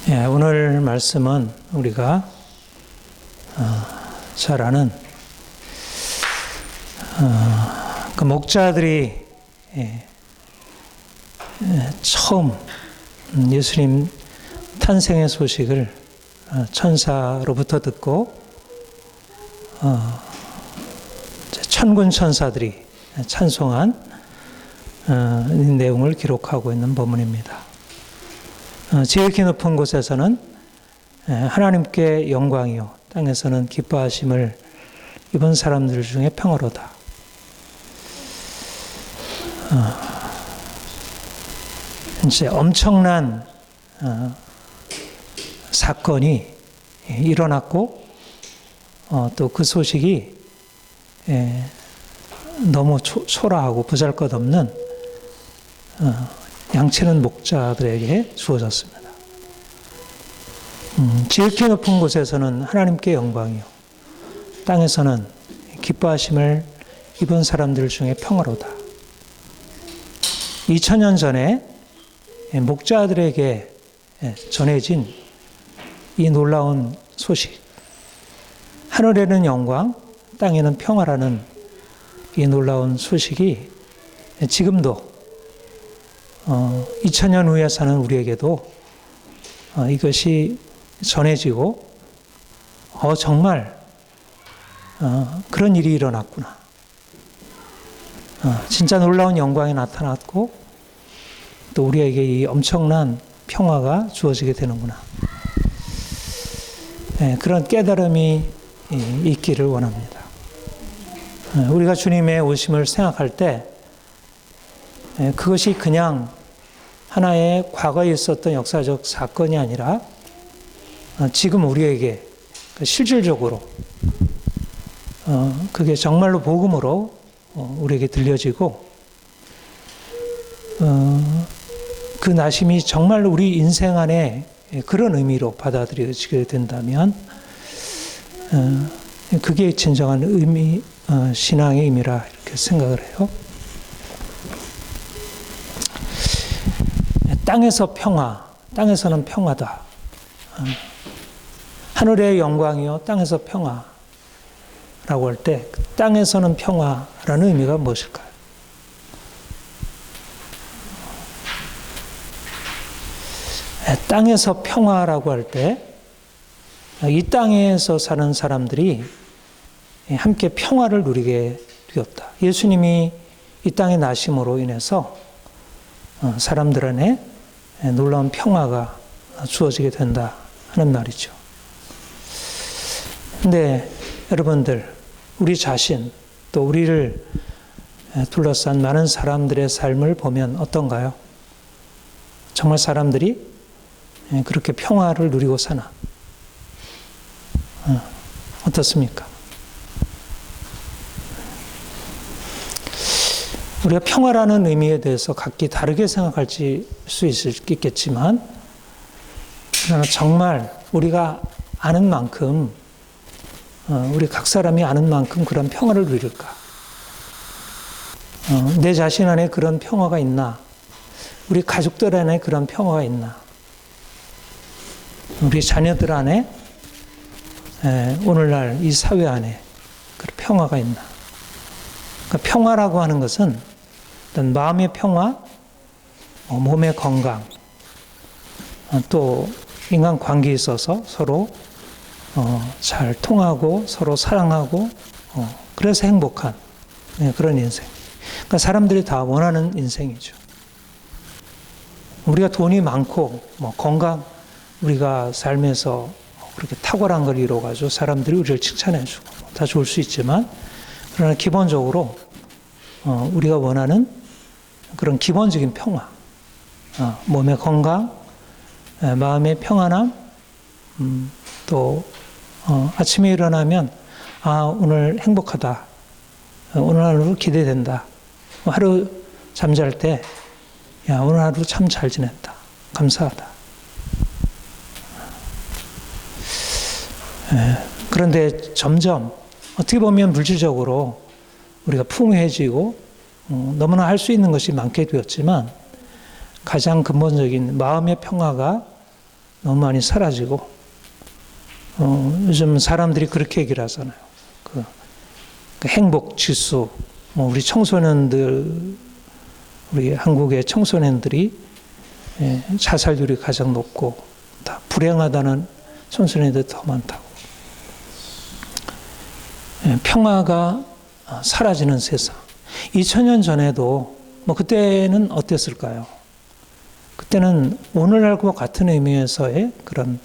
오늘 말씀은 우리가 잘 아는 그 목자들이 처음 예수님 탄생의 소식을 천사로부터 듣고 천군 천사들이 찬송한 내용을 기록하고 있는 본문입니다. 지극히 높은 곳에서는 하나님께 영광이요 땅에서는 기뻐하심을 입은 사람들 중에 평화로다. 이제 엄청난 사건이 일어났고 또 그 소식이 너무 초라하고 보잘것없는 양치는 목자들에게 주어졌습니다. 지극히 높은 곳에서는 하나님께 영광이요 땅에서는 기뻐하심을 입은 사람들 중에 평화로다. 2000년 전에 목자들에게 전해진 이 놀라운 소식, 하늘에는 영광, 땅에는 평화라는 이 놀라운 소식이 지금도 2000년 후에 사는 우리에게도 이것이 전해지고 정말 그런 일이 일어났구나. 진짜 놀라운 영광이 나타났고 또 우리에게 이 엄청난 평화가 주어지게 되는구나. 그런 깨달음이 있기를 원합니다. 우리가 주님의 오심을 생각할 때 그것이 그냥 하나의 과거에 있었던 역사적 사건이 아니라 지금 우리에게 실질적으로 그게 정말로 복음으로 우리에게 들려지고 그 나심이 정말로 우리 인생 안에 그런 의미로 받아들여지게 된다면 그게 진정한 의미, 신앙의 의미라 이렇게 생각을 해요. 땅에서 평화, 땅에서는 평화다. 하늘의 영광이요, 땅에서 평화라고 할 때 땅에서는 평화라는 의미가 무엇일까요? 땅에서 평화라고 할 때 이 땅에서 사는 사람들이 함께 평화를 누리게 되었다. 예수님이 이 땅에 나심으로 인해서 사람들 안에 놀라운 평화가 주어지게 된다 하는 말이죠. 근데 여러분들, 우리 자신 또 우리를 둘러싼 많은 사람들의 삶을 보면 어떤가요? 정말 사람들이 그렇게 평화를 누리고 사나? 어떻습니까? 우리가 평화라는 의미에 대해서 각기 다르게 생각할 수 있겠지만, 그러나 정말 우리가 아는 만큼, 우리 각 사람이 아는 만큼 그런 평화를 누릴까? 내 자신 안에 그런 평화가 있나? 우리 가족들 안에 그런 평화가 있나? 우리 자녀들 안에, 오늘날 이 사회 안에 그런 평화가 있나? 그러니까 평화라고 하는 것은 어떤 마음의 평화, 몸의 건강, 또 인간 관계에 있어서 서로 잘 통하고 서로 사랑하고 그래서 행복한 그런 인생. 그러니까 사람들이 다 원하는 인생이죠. 우리가 돈이 많고 건강, 우리가 삶에서 그렇게 탁월한 걸 이루어가지고 사람들이 우리를 칭찬해주고 다 좋을 수 있지만, 그러나 기본적으로 우리가 원하는 그런 기본적인 평화, 몸의 건강, 마음의 평안함, 또 아침에 일어나면 오늘 행복하다, 오늘 하루 기대된다, 하루 잠잘 때 오늘 하루 참 잘 지냈다, 감사하다. 그런데 점점 어떻게 보면 물질적으로 우리가 풍요해지고 너무나 할 수 있는 것이 많게 되었지만 가장 근본적인 마음의 평화가 너무 많이 사라지고, 요즘 사람들이 그렇게 얘기를 하잖아요. 그 행복 지수, 우리 청소년들, 우리 한국의 청소년들이 자살률이 가장 높고, 다 불행하다는 청소년들이 더 많다고. 평화가 사라지는 세상. 2000년 전에도 그때는 어땠을까요? 그때는 오늘날과 같은 의미에서의 그런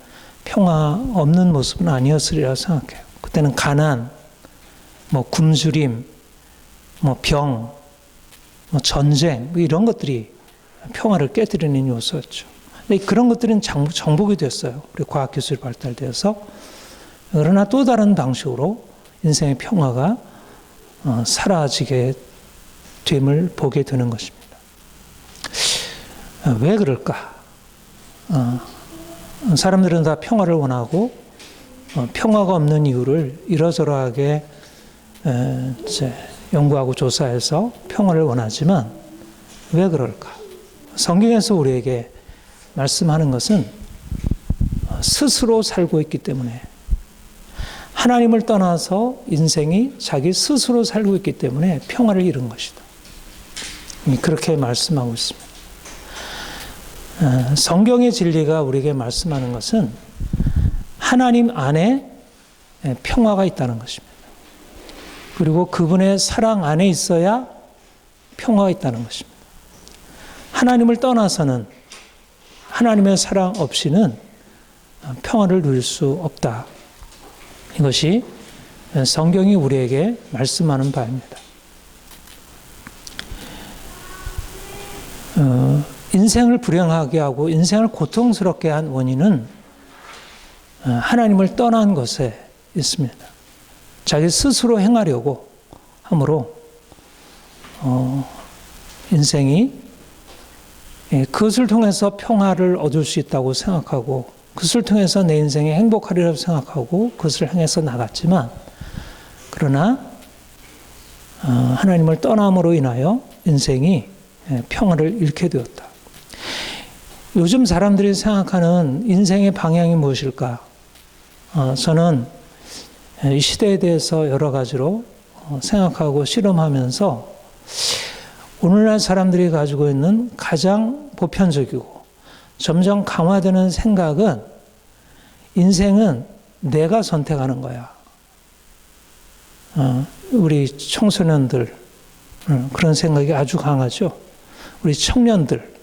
평화 없는 모습은 아니었으리라 생각해요. 그때는 가난, 굶주림, 병, 전쟁 이런 것들이 평화를 깨뜨리는 요소였죠. 근데 그런 것들은 정복이 됐어요. 우리 과학기술이 발달되어서. 그러나 또 다른 방식으로 인생의 평화가 사라지게 됨을 보게 되는 것입니다. 왜 그럴까? 사람들은 다 평화를 원하고 평화가 없는 이유를 이러저러하게 연구하고 조사해서 평화를 원하지만 왜 그럴까? 성경에서 우리에게 말씀하는 것은 스스로 살고 있기 때문에, 하나님을 떠나서 인생이 자기 스스로 살고 있기 때문에 평화를 잃은 것이다. 그렇게 말씀하고 있습니다. 성경의 진리가 우리에게 말씀하는 것은 하나님 안에 평화가 있다는 것입니다. 그리고 그분의 사랑 안에 있어야 평화가 있다는 것입니다. 하나님을 떠나서는, 하나님의 사랑 없이는 평화를 누릴 수 없다. 이것이 성경이 우리에게 말씀하는 바입니다. 인생을 불행하게 하고 인생을 고통스럽게 한 원인은 하나님을 떠난 것에 있습니다. 자기 스스로 행하려고 함으로 인생이 그것을 통해서 평화를 얻을 수 있다고 생각하고, 그것을 통해서 내 인생에 행복하리라고 생각하고 그것을 향해서 나갔지만, 그러나 하나님을 떠남으로 인하여 인생이 평화를 잃게 되었다. 요즘 사람들이 생각하는 인생의 방향이 무엇일까? 저는 이 시대에 대해서 여러 가지로 생각하고 실험하면서 오늘날 사람들이 가지고 있는 가장 보편적이고 점점 강화되는 생각은, 인생은 내가 선택하는 거야. 우리 청소년들 그런 생각이 아주 강하죠. 우리 청년들,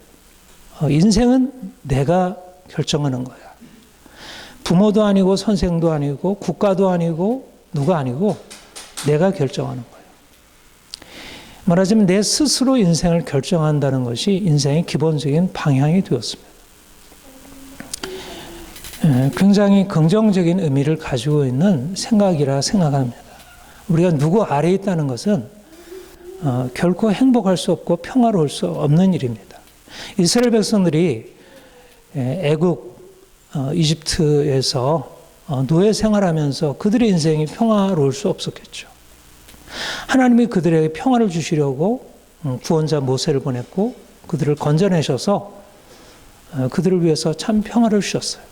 인생은 내가 결정하는 거야. 부모도 아니고 선생도 아니고 국가도 아니고 누가 아니고 내가 결정하는 거예요. 말하자면 내 스스로 인생을 결정한다는 것이 인생의 기본적인 방향이 되었습니다. 굉장히 긍정적인 의미를 가지고 있는 생각이라 생각합니다. 우리가 누구 아래에 있다는 것은 결코 행복할 수 없고 평화로울 수 없는 일입니다. 이스라엘 백성들이 애국 이집트에서 노예 생활하면서 그들의 인생이 평화로울 수 없었겠죠. 하나님이 그들에게 평화를 주시려고 구원자 모세를 보냈고 그들을 건져내셔서 그들을 위해서 참 평화를 주셨어요.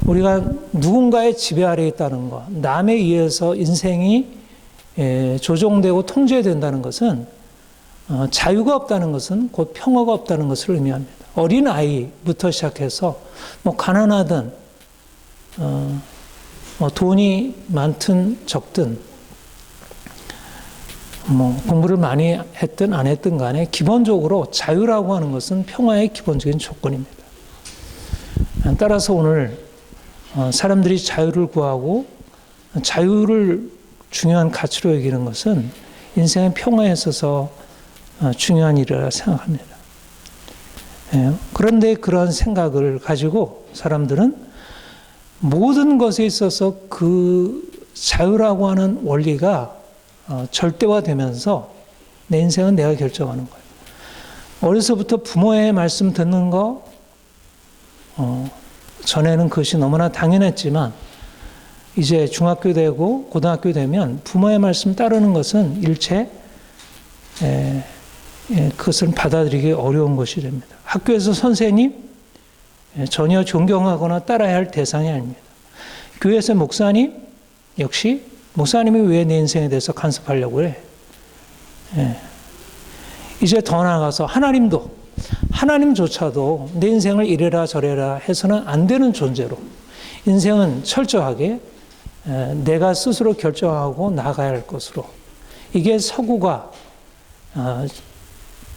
우리가 누군가의 지배 아래에 있다는 것, 남에 의해서 인생이 조종되고 통제된다는 것은, 자유가 없다는 것은 곧 평화가 없다는 것을 의미합니다. 어린 아이부터 시작해서 가난하든 돈이 많든 적든 공부를 많이 했든 안 했든 간에 기본적으로 자유라고 하는 것은 평화의 기본적인 조건입니다. 따라서 오늘 사람들이 자유를 구하고 자유를 중요한 가치로 여기는 것은 인생의 평화에 있어서 중요한 일이라 생각합니다. 그런데 그런 생각을 가지고 사람들은 모든 것에 있어서 그 자유라고 하는 원리가 절대화되면서 내 인생은 내가 결정하는 거예요. 어려서부터 부모의 말씀 듣는 거, 전에는 그것이 너무나 당연했지만 이제 중학교 되고 고등학교 되면 부모의 말씀 따르는 것은 일체 그것을 받아들이기 어려운 것이 됩니다. 학교에서 선생님, 전혀 존경하거나 따라야 할 대상이 아닙니다. 교회에서 목사님 역시 목사님이 왜 내 인생에 대해서 간섭하려고 해? 이제 더 나아가서 하나님조차도 내 인생을 이래라 저래라 해서는 안 되는 존재로 인생은 철저하게 내가 스스로 결정하고 나아가야 할 것으로 이게 서구가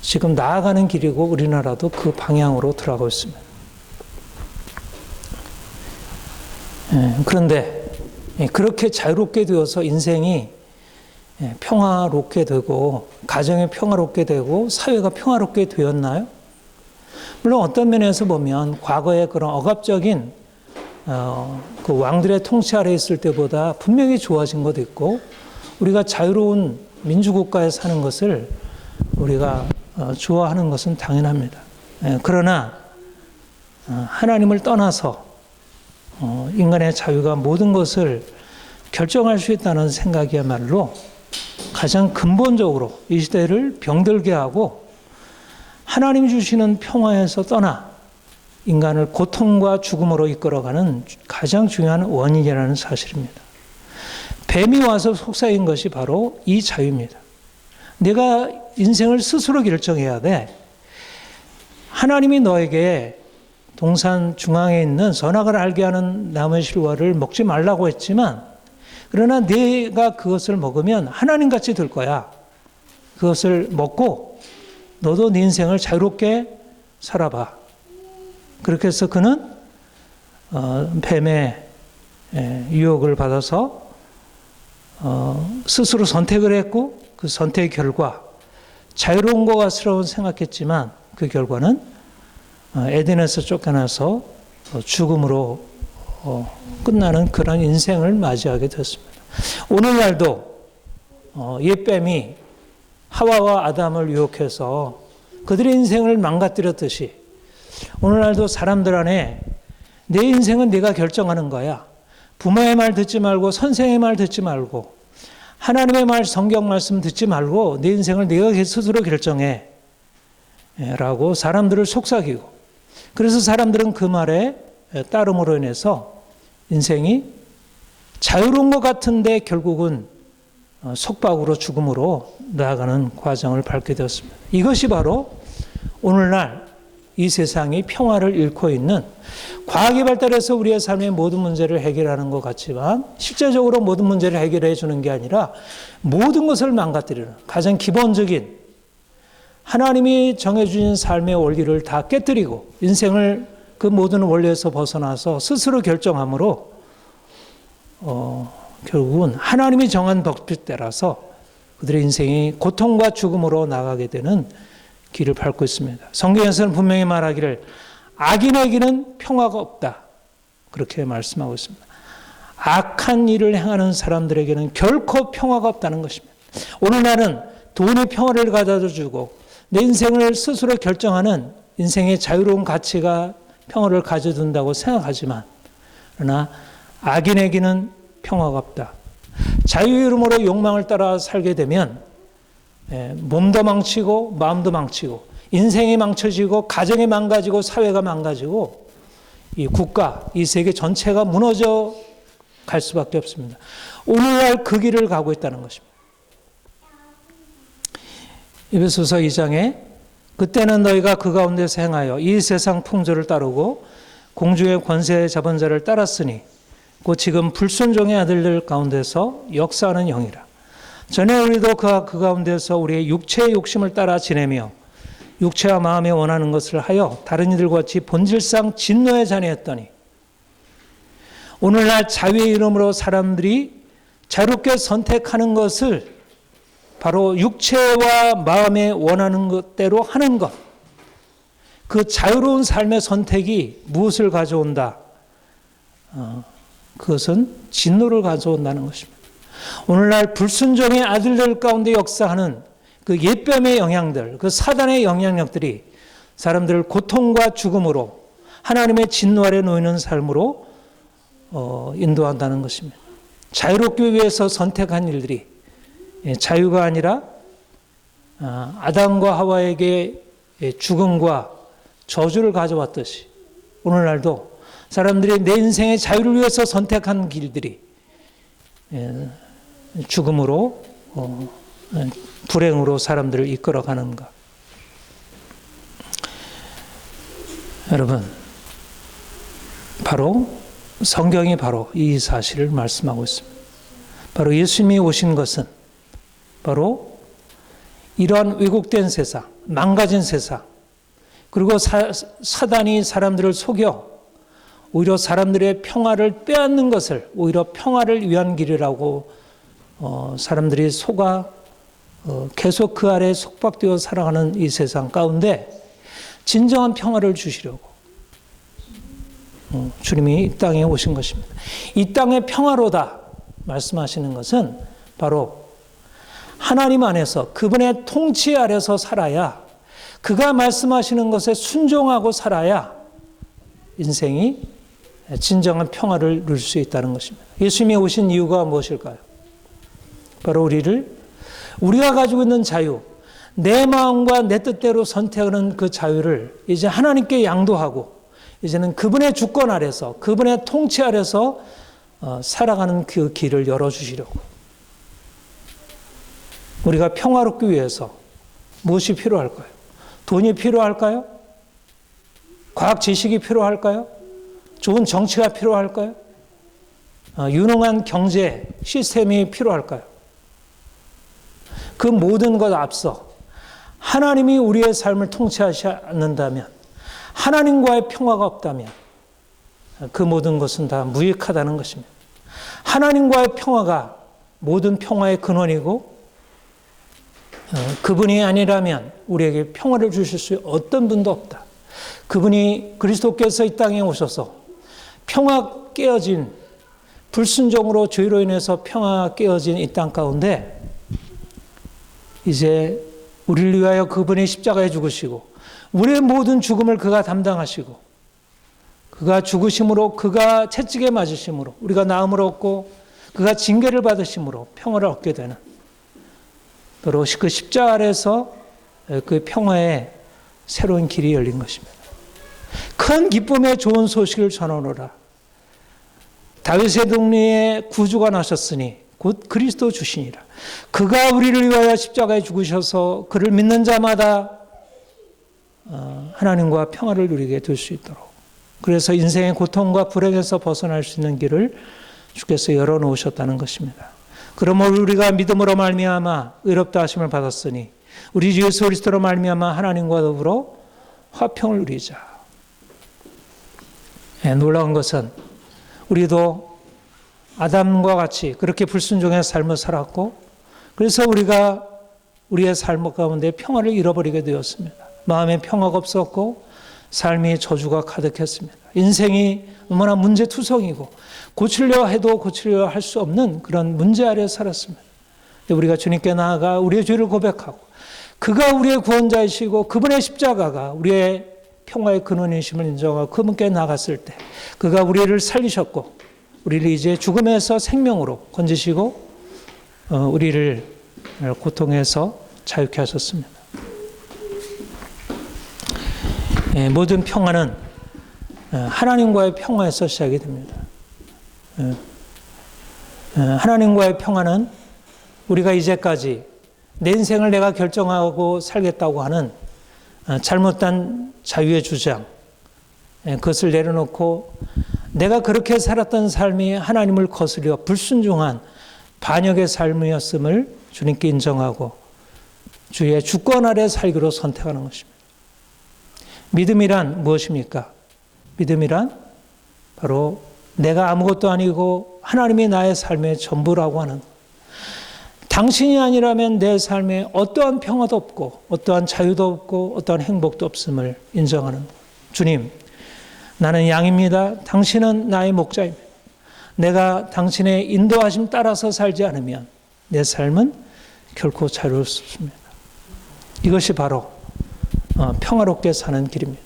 지금 나아가는 길이고 우리나라도 그 방향으로 들어가고 있습니다. 그런데 그렇게 자유롭게 되어서 인생이 평화롭게 되고 가정이 평화롭게 되고 사회가 평화롭게 되었나요? 물론 어떤 면에서 보면 과거의 그런 억압적인 그 왕들의 통치 아래 있을 때보다 분명히 좋아진 것도 있고 우리가 자유로운 민주국가에 사는 것을 우리가 좋아하는 것은 당연합니다. 그러나 하나님을 떠나서 인간의 자유가 모든 것을 결정할 수 있다는 생각이야말로 가장 근본적으로 이 시대를 병들게 하고 하나님이 주시는 평화에서 떠나 인간을 고통과 죽음으로 이끌어가는 가장 중요한 원인이라는 사실입니다. 뱀이 와서 속삭인 것이 바로 이 자유입니다. 내가 인생을 스스로 결정해야 돼. 하나님이 너에게 동산 중앙에 있는 선악을 알게 하는 나무의 실과를 먹지 말라고 했지만 그러나 내가 그것을 먹으면 하나님같이 될 거야. 그것을 먹고 너도 네 인생을 자유롭게 살아봐. 그렇게 해서 그는 뱀의 유혹을 받아서 스스로 선택을 했고 그 선택의 결과 자유로운 것 같으라고 생각했지만 그 결과는 에덴에서 쫓겨나서 죽음으로 끝나는 그런 인생을 맞이하게 됐습니다. 오늘날도 옛뱀이 하와와 아담을 유혹해서 그들의 인생을 망가뜨렸듯이 오늘날도 사람들 안에 내 인생은 내가 결정하는 거야. 부모의 말 듣지 말고 선생의 말 듣지 말고 하나님의 말 성경 말씀 듣지 말고 내 인생을 내가 스스로 결정해 라고 사람들을 속삭이고 그래서 사람들은 그 말에 따름으로 인해서 인생이 자유로운 것 같은데 결국은 속박으로 죽음으로 나아가는 과정을 밟게 되었습니다. 이것이 바로 오늘날 이 세상이 평화를 잃고 있는 과학이 발달해서 우리의 삶의 모든 문제를 해결하는 것 같지만 실제적으로 모든 문제를 해결해 주는 게 아니라 모든 것을 망가뜨리는 가장 기본적인 하나님이 정해주신 삶의 원리를 다 깨뜨리고 인생을 그 모든 원리에서 벗어나서 스스로 결정함으로 결국은 하나님이 정한 법칙 따라서 그들의 인생이 고통과 죽음으로 나가게 되는 길을 밟고 있습니다. 성경에서는 분명히 말하기를 악인에게는 평화가 없다. 그렇게 말씀하고 있습니다. 악한 일을 행하는 사람들에게는 결코 평화가 없다는 것입니다. 오늘날은 돈이 평화를 가져다 주고 내 인생을 스스로 결정하는 인생의 자유로운 가치가 평화를 가져준다고 생각하지만 그러나 악인에게는 평화가 없다. 자유의 이름으로 욕망을 따라 살게 되면 몸도 망치고 마음도 망치고 인생이 망쳐지고 가정이 망가지고 사회가 망가지고 이 국가, 이 세계 전체가 무너져 갈 수밖에 없습니다. 오늘날 그 길을 가고 있다는 것입니다. 에베소서 2장에 그때는 너희가 그 가운데서 행하여 이 세상 풍조를 따르고 공중의 권세 잡은 자를 따랐으니 곧 지금 불순종의 아들들 가운데서 역사하는 영이라. 전에 우리도 그 가운데서 우리의 육체의 욕심을 따라 지내며 육체와 마음에 원하는 것을 하여 다른 이들과 같이 본질상 진노의 자녀였더니 오늘날 자유의 이름으로 사람들이 자유롭게 선택하는 것을 바로 육체와 마음에 원하는 것대로 하는 것. 그 자유로운 삶의 선택이 무엇을 가져온다? 그것은 진노를 가져온다는 것입니다. 오늘날 불순종의 아들들 가운데 역사하는 그 옛뱀의 영향들, 그 사단의 영향력들이 사람들을 고통과 죽음으로 하나님의 진노 아래 놓이는 삶으로 인도한다는 것입니다. 자유롭기 위해서 선택한 일들이 자유가 아니라 아담과 하와에게 죽음과 저주를 가져왔듯이 오늘날도 사람들이 내 인생의 자유를 위해서 선택한 길들이 죽음으로 불행으로 사람들을 이끌어가는가. 여러분, 바로 성경이 바로 이 사실을 말씀하고 있습니다. 바로 예수님이 오신 것은 바로 이러한 왜곡된 세상, 망가진 세상, 그리고 사단이 사람들을 속여 오히려 사람들의 평화를 빼앗는 것을 오히려 평화를 위한 길이라고 사람들이 속아 계속 그 아래 속박되어 살아가는 이 세상 가운데 진정한 평화를 주시려고 주님이 이 땅에 오신 것입니다. 이 땅의 평화로다 말씀하시는 것은 바로 하나님 안에서 그분의 통치 아래서 살아야, 그가 말씀하시는 것에 순종하고 살아야 인생이 진정한 평화를 누릴 수 있다는 것입니다. 예수님이 오신 이유가 무엇일까요? 바로 우리가 가지고 있는 자유, 내 마음과 내 뜻대로 선택하는 그 자유를 이제 하나님께 양도하고 이제는 그분의 주권 아래서, 그분의 통치 아래서 살아가는 그 길을 열어주시려고. 우리가 평화롭기 위해서 무엇이 필요할까요? 돈이 필요할까요? 과학 지식이 필요할까요? 좋은 정치가 필요할까요? 유능한 경제 시스템이 필요할까요? 그 모든 것 앞서 하나님이 우리의 삶을 통치하지 않는다면, 하나님과의 평화가 없다면 그 모든 것은 다 무익하다는 것입니다. 하나님과의 평화가 모든 평화의 근원이고, 그분이 아니라면 우리에게 평화를 주실 수 어떤 분도 없다. 그분이 그리스도께서 이 땅에 오셔서 평화 깨어진, 불순종으로 죄로 인해서 평화 깨어진 이 땅 가운데 이제 우리를 위하여 그분이 십자가에 죽으시고 우리의 모든 죽음을 그가 담당하시고 그가 죽으심으로, 그가 채찍에 맞으심으로 우리가 나음을 얻고 그가 징계를 받으심으로 평화를 얻게 되는, 바로 그 십자가 아래서 그 평화의 새로운 길이 열린 것입니다. 큰 기쁨의 좋은 소식을 전하노라. 다윗의 동리에 구주가 나셨으니 곧 그리스도 주시니라. 그가 우리를 위하여 십자가에 죽으셔서 그를 믿는 자마다 하나님과 평화를 누리게 될 수 있도록, 그래서 인생의 고통과 불행에서 벗어날 수 있는 길을 주께서 열어놓으셨다는 것입니다. 그러므로 우리가 믿음으로 말미암아 의롭다 하심을 받았으니 우리 주 예수 그리스도로 말미암아 하나님과 더불어 화평을 누리자. 놀라운 것은 우리도 아담과 같이 그렇게 불순종의 삶을 살았고, 그래서 우리가 우리의 삶 가운데 평화를 잃어버리게 되었습니다. 마음에 평화가 없었고 삶이 저주가 가득했습니다. 인생이 얼마나 문제투성이고 고치려 해도 고치려 할 수 없는 그런 문제 아래 살았습니다. 우리가 주님께 나아가 우리의 죄를 고백하고 그가 우리의 구원자이시고 그분의 십자가가 우리의 평화의 근원이심을 인정하고 그분께 나갔을 때 그가 우리를 살리셨고 우리를 이제 죽음에서 생명으로 건지시고 우리를 고통에서 자유케 하셨습니다. 모든 평화는 하나님과의 평화에서 시작이 됩니다. 하나님과의 평화는 우리가 이제까지 내 인생을 내가 결정하고 살겠다고 하는 잘못된 자유의 주장, 그것을 내려놓고 내가 그렇게 살았던 삶이 하나님을 거스려 불순종한 반역의 삶이었음을 주님께 인정하고 주의 주권 아래 살기로 선택하는 것입니다. 믿음이란 무엇입니까? 믿음이란 바로 내가 아무것도 아니고 하나님이 나의 삶의 전부라고 하는, 당신이 아니라면 내 삶에 어떠한 평화도 없고 어떠한 자유도 없고 어떠한 행복도 없음을 인정하는, 주님, 나는 양입니다. 당신은 나의 목자입니다. 내가 당신의 인도하심 따라서 살지 않으면 내 삶은 결코 자유로울 수 없습니다. 이것이 바로 평화롭게 사는 길입니다.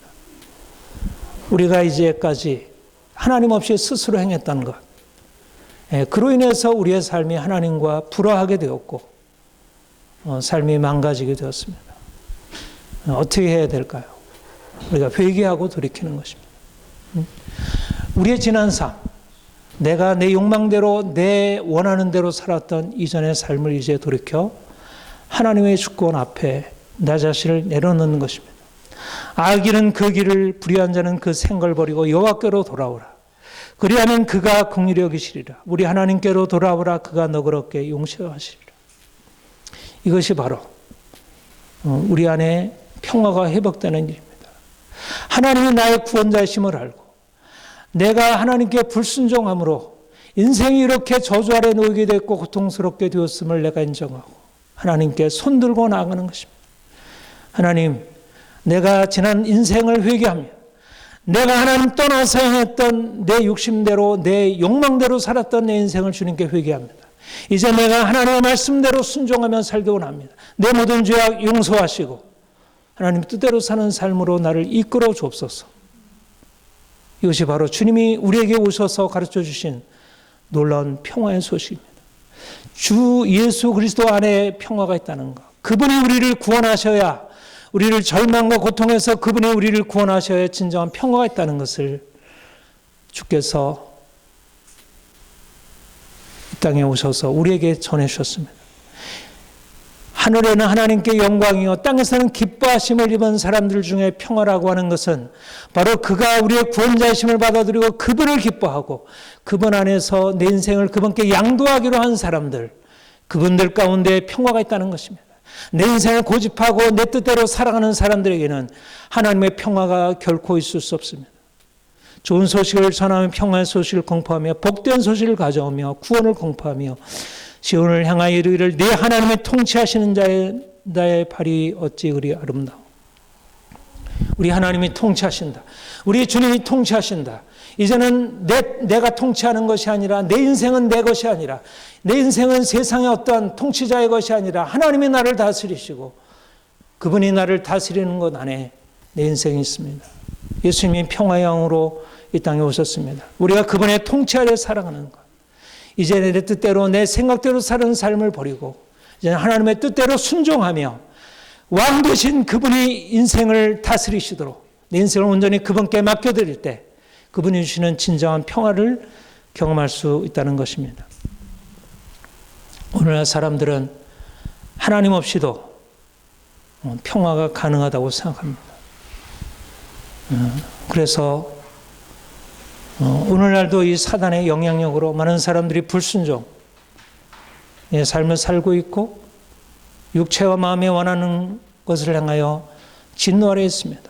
우리가 이제까지 하나님 없이 스스로 행했던 것, 그로 인해서 우리의 삶이 하나님과 불화하게 되었고 삶이 망가지게 되었습니다. 어떻게 해야 될까요? 우리가 회개하고 돌이키는 것입니다. 우리의 지난 삶, 내가 내 욕망대로 내 원하는 대로 살았던 이전의 삶을 이제 돌이켜 하나님의 주권 앞에 나 자신을 내려놓는 것입니다. 악인은 그 길을, 불의한 자는 그 생각을 버리고 여호와께로 돌아오라. 그리하면 그가 긍휼히 여기시리라. 우리 하나님께로 돌아오라. 그가 너그럽게 용서하시리라. 이것이 바로 우리 안에 평화가 회복되는 일입니다. 하나님이 나의 구원자이심을 알고 내가 하나님께 불순종함으로 인생이 이렇게 저주 아래 놓이게 됐고 고통스럽게 되었음을 내가 인정하고 하나님께 손들고 나아가는 것입니다. 하나님, 내가 지난 인생을 회개하며 내가 하나님 떠나서 행했던 내 욕심대로 내 욕망대로 살았던 내 인생을 주님께 회개합니다. 이제 내가 하나님의 말씀대로 순종하며 살기 원합니다. 내 모든 죄악 용서하시고 하나님 뜻대로 사는 삶으로 나를 이끌어 주옵소서. 이것이 바로 주님이 우리에게 오셔서 가르쳐 주신 놀라운 평화의 소식입니다. 주 예수 그리스도 안에 평화가 있다는 것. 그분이 우리를 구원하셔야, 우리를 절망과 고통에서 그분이 우리를 구원하셔야 진정한 평화가 있다는 것을 주께서 이 땅에 오셔서 우리에게 전해주셨습니다. 하늘에는 하나님께 영광이요 땅에서는 기뻐하심을 입은 사람들 중에 평화라고 하는 것은 바로 그가 우리의 구원자이심을 받아들이고 그분을 기뻐하고 그분 안에서 내 인생을 그분께 양도하기로 한 사람들, 그분들 가운데 평화가 있다는 것입니다. 내 인생을 고집하고 내 뜻대로 살아가는 사람들에게는 하나님의 평화가 결코 있을 수 없습니다. 좋은 소식을 전하며 평화의 소식을 공포하며 복된 소식을 가져오며 구원을 공포하며 시온을 향하여 이르기를 내 하나님의 통치하시는 자의 나의 발이 어찌 그리 아름다워. 우리 하나님이 통치하신다. 우리 주님이 통치하신다. 이제는 내가 통치하는 것이 아니라 내 인생은 내 것이 아니라 내 인생은 세상의 어떤 통치자의 것이 아니라 하나님이 나를 다스리시고 그분이 나를 다스리는 것 안에 내 인생이 있습니다. 예수님이 평화의 왕으로 이 땅에 오셨습니다. 우리가 그분의 통치 아래 살아가는 것. 이제 내 뜻대로 내 생각대로 사는 삶을 버리고 이제 하나님의 뜻대로 순종하며 왕 되신 그분이 인생을 다스리시도록 내 인생을 온전히 그분께 맡겨드릴 때 그분이 주시는 진정한 평화를 경험할 수 있다는 것입니다. 오늘날 사람들은 하나님 없이도 평화가 가능하다고 생각합니다. 그래서 오늘날도 이 사단의 영향력으로 많은 사람들이 불순종의 삶을 살고 있고 육체와 마음에 원하는 것을 향하여 진노 아래 있습니다.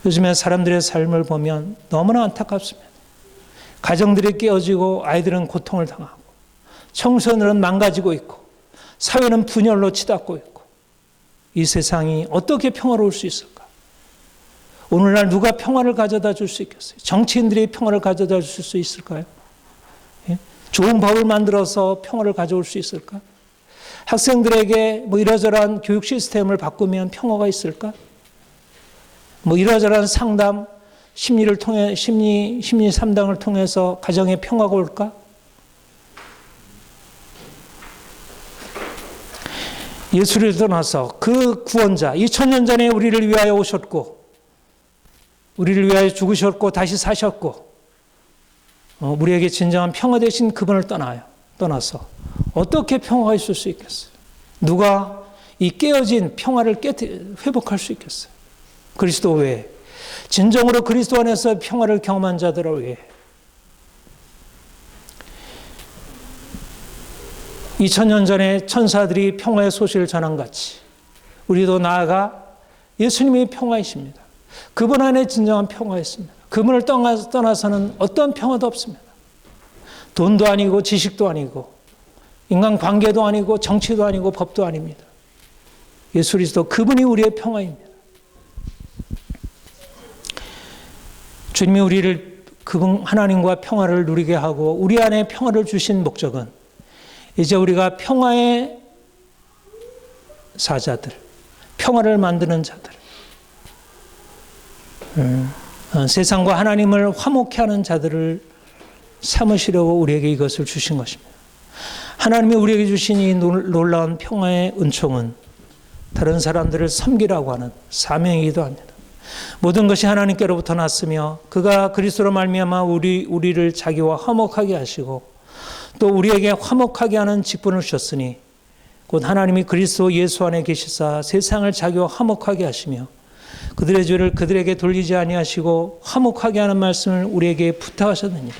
요즘에 사람들의 삶을 보면 너무나 안타깝습니다. 가정들이 깨어지고 아이들은 고통을 당하고 청소년은 망가지고 있고 사회는 분열로 치닫고 있고 이 세상이 어떻게 평화로울 수 있을까? 오늘날 누가 평화를 가져다 줄 수 있겠어요? 정치인들이 평화를 가져다 줄 수 있을까요? 예? 좋은 법을 만들어서 평화를 가져올 수 있을까? 학생들에게 이러저러한 교육 시스템을 바꾸면 평화가 있을까? 이러저러한 상담, 심리를 통해 심리 상담을 통해서 가정에 평화가 올까? 예수를 떠나서 그 구원자 2000년 전에 우리를 위하여 오셨고 우리를 위하여 죽으셨고 다시 사셨고 우리에게 진정한 평화 되신 그분을 떠나서 어떻게 평화가 있을 수 있겠어요? 누가 이 깨어진 평화를 회복할 수 있겠어요? 그리스도 외에 진정으로 그리스도 안에서 평화를 경험한 자들을 위해 2000년 전에 천사들이 평화의 소식을 전한 같이 우리도 나아가 예수님이 평화이십니다. 그분 안에 진정한 평화가 있습니다. 그분을 떠나서는 어떤 평화도 없습니다. 돈도 아니고 지식도 아니고 인간관계도 아니고 정치도 아니고 법도 아닙니다. 예수 그리스도 그분이 우리의 평화입니다. 주님이 우리를 그분 하나님과 평화를 누리게 하고 우리 안에 평화를 주신 목적은 이제 우리가 평화의 사자들, 평화를 만드는 자들, 세상과 하나님을 화목케 하는 자들을 삼으시려고 우리에게 이것을 주신 것입니다. 하나님이 우리에게 주신 이 놀라운 평화의 은총은 다른 사람들을 섬기라고 하는 사명이기도 합니다. 모든 것이 하나님께로부터 났으며 그가 그리스도로 말미암아 우리를 자기와 화목하게 하시고 또 우리에게 화목하게 하는 직분을 주셨으니 곧 하나님이 그리스도 예수 안에 계시사 세상을 자기와 화목하게 하시며 그들의 죄를 그들에게 돌리지 아니하시고 화목하게 하는 말씀을 우리에게 부탁하셨느니라.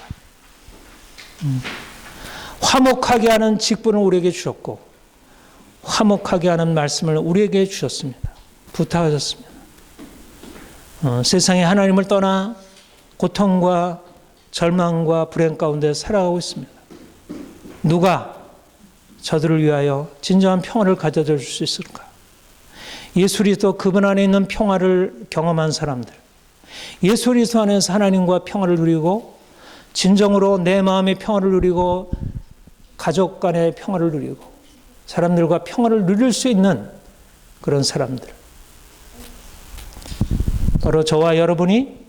화목하게 하는 직분을 우리에게 주셨고 화목하게 하는 말씀을 우리에게 주셨습니다. 부탁하셨습니다. 세상에 하나님을 떠나 고통과 절망과 불행 가운데 살아가고 있습니다. 누가 저들을 위하여 진정한 평화를 가져다 줄 수 있을까? 예수 그리스도 그분 안에 있는 평화를 경험한 사람들, 예수 그리스도 안에서 하나님과 평화를 누리고 진정으로 내 마음의 평화를 누리고 가족 간의 평화를 누리고 사람들과 평화를 누릴 수 있는 그런 사람들, 바로 저와 여러분이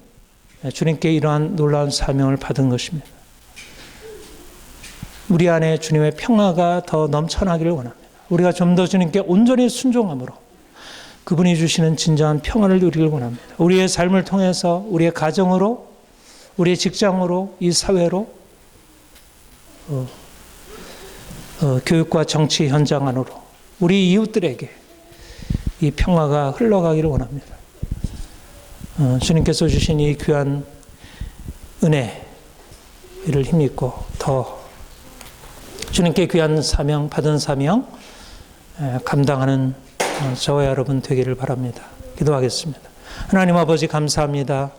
주님께 이러한 놀라운 사명을 받은 것입니다. 우리 안에 주님의 평화가 더 넘쳐나기를 원합니다. 우리가 좀 더 주님께 온전히 순종함으로 그분이 주시는 진정한 평화를 누리길 원합니다. 우리의 삶을 통해서 우리의 가정으로, 우리의 직장으로, 이 사회로, 교육과 정치 현장 안으로 우리 이웃들에게 이 평화가 흘러가기를 원합니다. 주님께서 주신 이 귀한 은혜를 힘입고 더 주님께 귀한 사명, 받은 사명 감당하는 저와 여러분 되기를 바랍니다. 기도하겠습니다. 하나님 아버지 감사합니다.